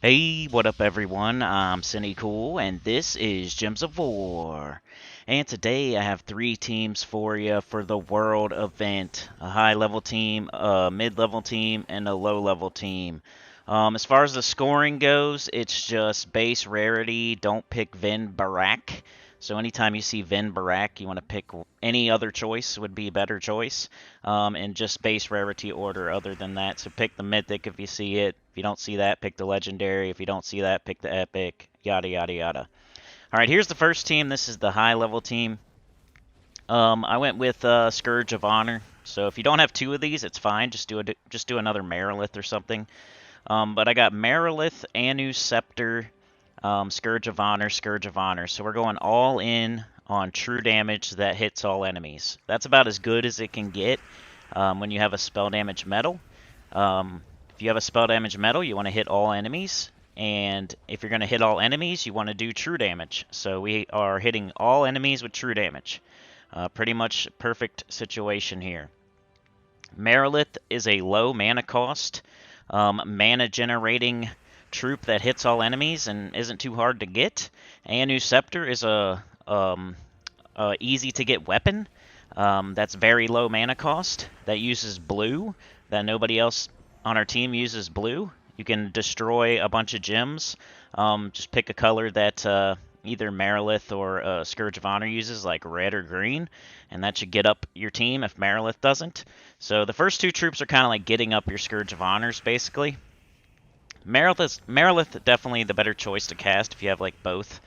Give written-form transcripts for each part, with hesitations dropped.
Hey, what up everyone? I'm Sinnycool and this is Gems of War. And today I have three teams for you for the World event. A high level team, a mid level team, and a low level team. As far as the scoring goes, it's just base rarity. Don't pick Vin Barak. So anytime you see Vin Barak, you want to pick any other choice would be a better choice. And just base rarity order other than that. So pick the mythic if you see it. If you don't see that, pick the legendary. If you don't see that, pick the epic. Yada yada yada. All right, here's the first team. This is the high level team. I went with Scourge of Honor. So if you don't have two of these, it's fine. Just do another Marilith or something. But I got Marilith, Anu Scepter, Scourge of Honor, Scourge of Honor. So we're going all in on true damage that hits all enemies. That's about as good as it can get when you have a spell damage medal. If you have a spell damage medal, you want to hit all enemies. And if you're going to hit all enemies, you want to do true damage. So we are hitting all enemies with true damage. Pretty much perfect situation here. Marilith is a low mana cost, mana generating troop that hits all enemies and isn't too hard to get. Anu Scepter is a easy to get weapon that's very low mana cost that uses blue that nobody else on our team uses blue. You can destroy a bunch of gems. Just pick a color that either Marilith or Scourge of Honor uses, like red or green, and that should get up your team if Marilith doesn't. So the first two troops are kind of like getting up your Scourge of Honors, basically. Marilith definitely the better choice to cast if you have like both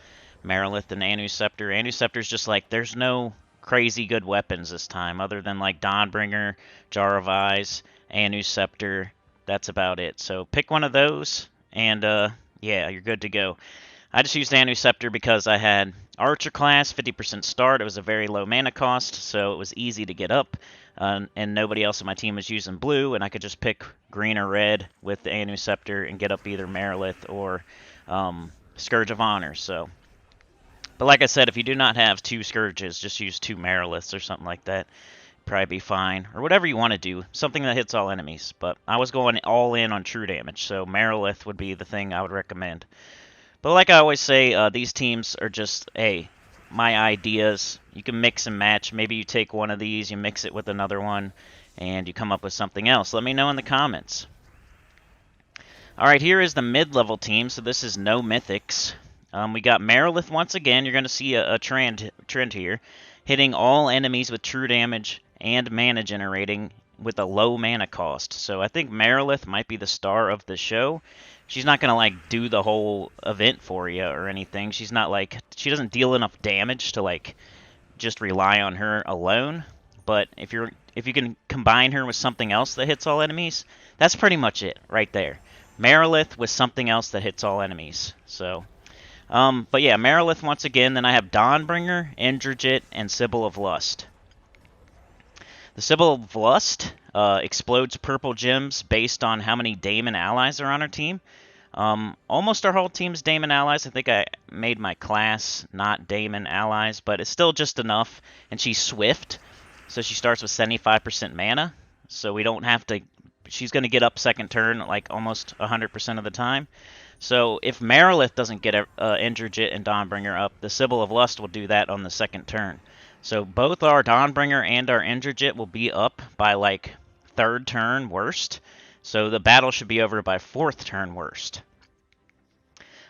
Marilith and Anu Scepter. Anu Scepter's just like there's no crazy good weapons this time other than like Dawnbringer, Jar of Eyes, Anu Scepter. That's about it. So pick one of those and yeah, you're good to go. I just used Anu Scepter because I had Archer class, 50% start. It was a very low mana cost, so it was easy to get up. And nobody else on my team was using blue, and I could just pick green or red with the Anu Scepter and get up either Marilith or Scourge of Honor. So, but like I said, if you do not have two Scourges, just use two Mariliths or something like that. Probably be fine, or whatever you want to do. Something that hits all enemies. But I was going all in on true damage, so Marilith would be the thing I would recommend. But like I always say, these teams are just, hey, my ideas. You can mix and match. Maybe you take one of these, you mix it with another one, and you come up with something else. Let me know in the comments. Alright, here is the mid-level team, so this is no mythics. We got Marilith once again. You're going to see a trend here. Hitting all enemies with true damage and mana generating with a low mana cost. So I think Marilith might be the star of the show. She's not going to like do the whole event for you or anything. She's not like, she doesn't deal enough damage to like just rely on her alone. But if you can combine her with something else that hits all enemies, that's pretty much it right there. Marilith with something else that hits all enemies. So, but yeah, Marilith once again. Then I have Dawnbringer, Indrajit, and Sibyl of Lust. The Sibyl of Lust explodes purple gems based on how many Daemon allies are on our team. Almost our whole team's Daemon allies. I think I made my class not Daemon allies, but it's still just enough. And she's swift, so she starts with 75% mana. So we don't have to. She's going to get up second turn like almost 100% of the time. So if Marilith doesn't get Indrajit and Dawnbringer up, the Sibyl of Lust will do that on the second turn. So both our Dawnbringer and our Indrajit will be up by like third turn worst. So the battle should be over by fourth turn worst.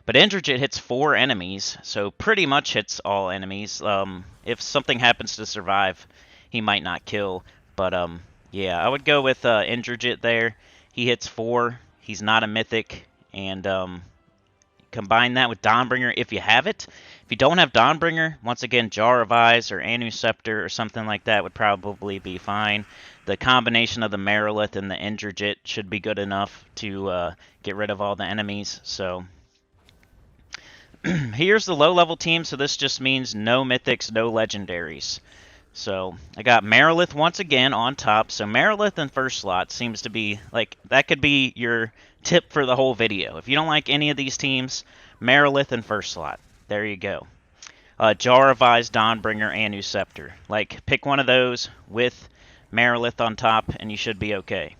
But Indrajit hits 4 enemies, so pretty much hits all enemies. If something happens to survive, he might not kill. But yeah, I would go with Indrajit there. He hits 4. He's not a mythic. And combine that with Dawnbringer if you have it. If you don't have Dawnbringer, once again, Jar of Eyes or Anu Scepter or something like that would probably be fine. The combination of the Marilith and the Indrajit should be good enough to get rid of all the enemies. So here's the low-level team. So this just means no mythics, no legendaries. So I got Marilith once again on top. So Marilith in first slot seems to be like that could be your tip for the whole video. If you don't like any of these teams, Marilith in first slot. There you go. Jar of Eyes, Dawnbringer, Anu Scepter. Like pick one of those with Marilith on top, and you should be okay.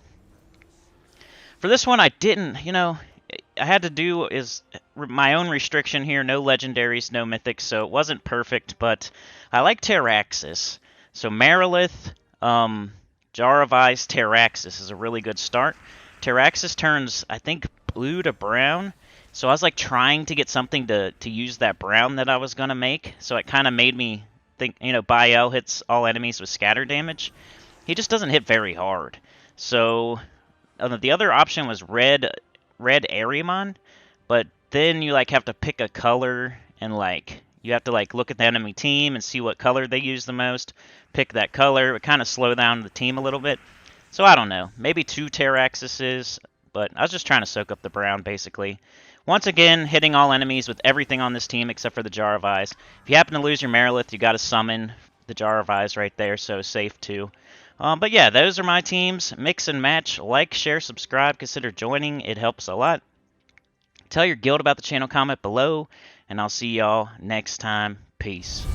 For this one, I didn't. I had to do is my own restriction here. No legendaries, no mythics, so it wasn't perfect. But I like Terraxis. So Marilith, Jar of Ice, Terraxis is a really good start. Terraxis turns, I think, blue to brown. So I was like trying to get something to use that brown that I was gonna make. So it kind of made me think, Bael hits all enemies with scatter damage. He just doesn't hit very hard. So the other option was red Ariamon, but then you like have to pick a color and like you have to like look at the enemy team and see what color they use the most. Pick that color. It kind of slow down the team a little bit. So I don't know. Maybe 2 Terraxises, but I was just trying to soak up the brown basically. Once again, hitting all enemies with everything on this team except for the Jar of Eyes. If you happen to lose your Marilith, you got to summon the Jar of Eyes right there, so safe too. But yeah, those are my teams. Mix and match. Like, share, subscribe. Consider joining. It helps a lot. Tell your guild about the channel, comment below, and I'll see y'all next time. Peace.